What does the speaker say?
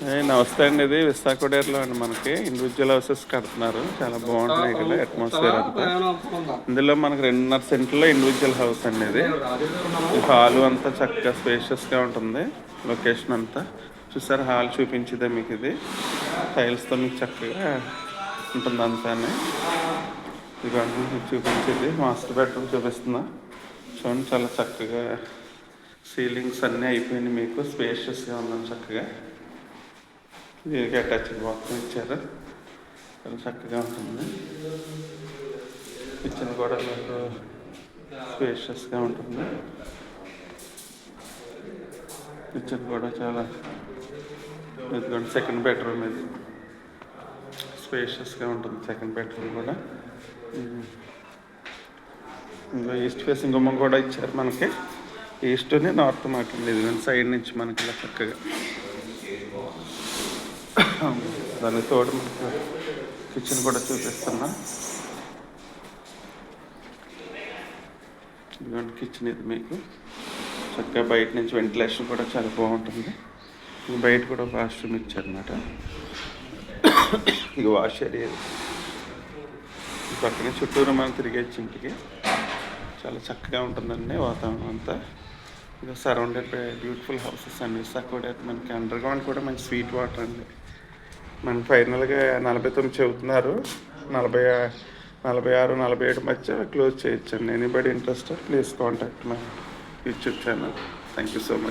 నమస్తే అండి. ఇది విశాఖపట్నంలో అండి. మనకి ఇండివిజువల్ హౌసెస్ కడుతున్నారు. చాలా బాగుంటున్నాయి ఇక్కడ అట్మాస్ఫియర్ అంతా. ఇందులో మనకి 2.5 సెంట్లో ఇండివిజువల్ హౌస్ అండి. ఇది ఈ హాల్ అంతా చక్కగా స్పేషియస్గా ఉంటుంది. లొకేషన్ అంతా చూసారు. హాల్ చూపించిదే మీకు. ఇది టైల్స్తో మీకు చక్కగా ఉంటుంది అంతా. ఇదిగోండి మీకు చూపించేది మాస్టర్ బెడ్రూమ్ చూపిస్తున్నా. చూడండి చాలా చక్కగా సీలింగ్స్ అన్నీ అయిపోయినాయి. మీకు స్పేషియస్గా ఉందని చక్కగా దీనికి అటాచ్డ్ బాత్రూమ్ ఇచ్చారు. చాలా చక్కగా ఉంటుంది. కిచెన్ కూడా మీకు స్పేషియస్గా ఉంటుంది. కిచెన్ కూడా చాలా ఇదిగోండి సెకండ్ బెడ్రూమ్. ఇది స్పేషియస్గా ఉంటుంది సెకండ్ బెడ్రూమ్ కూడా. ఇంకా ఈస్ట్ ఫేసింగ్ గుమ్మం కూడా ఇచ్చారు మనకి. ఈస్ట్ని నార్త్ మాట అండి. ఇది సైడ్ నుంచి మనకి ఇలా చక్కగా దానికి తోడు మనకు కిచెన్ కూడా చూపిస్తున్నా. ఇదిగోండి కిచెన్. ఇది మీకు చక్కగా బయట నుంచి వెంటిలేషన్ కూడా చాలా బాగుంటుంది. బయట కూడా వాష్రూమ్ ఇచ్చారనమాట. ఇక వాష్ ఏరియా పక్కనే చుట్టూరు మనం తిరిగేచ్చు ఇంటికి. చాలా చక్కగా ఉంటుందండి వాతావరణం అంతా. ఇక సరౌండెడ్ బై బ్యూటిఫుల్ హౌసెస్ అండి. విశాఖపట్నం మనకి అండర్ గ్రౌండ్ కూడా మంచి స్వీట్ వాటర్ అండి. మనకి ఫైనల్గా 49 చెబుతున్నారు. 46, 47 మధ్య క్లోజ్ చేయొచ్చండి. Anybody interested please contact my YouTube channel. Thank you so much.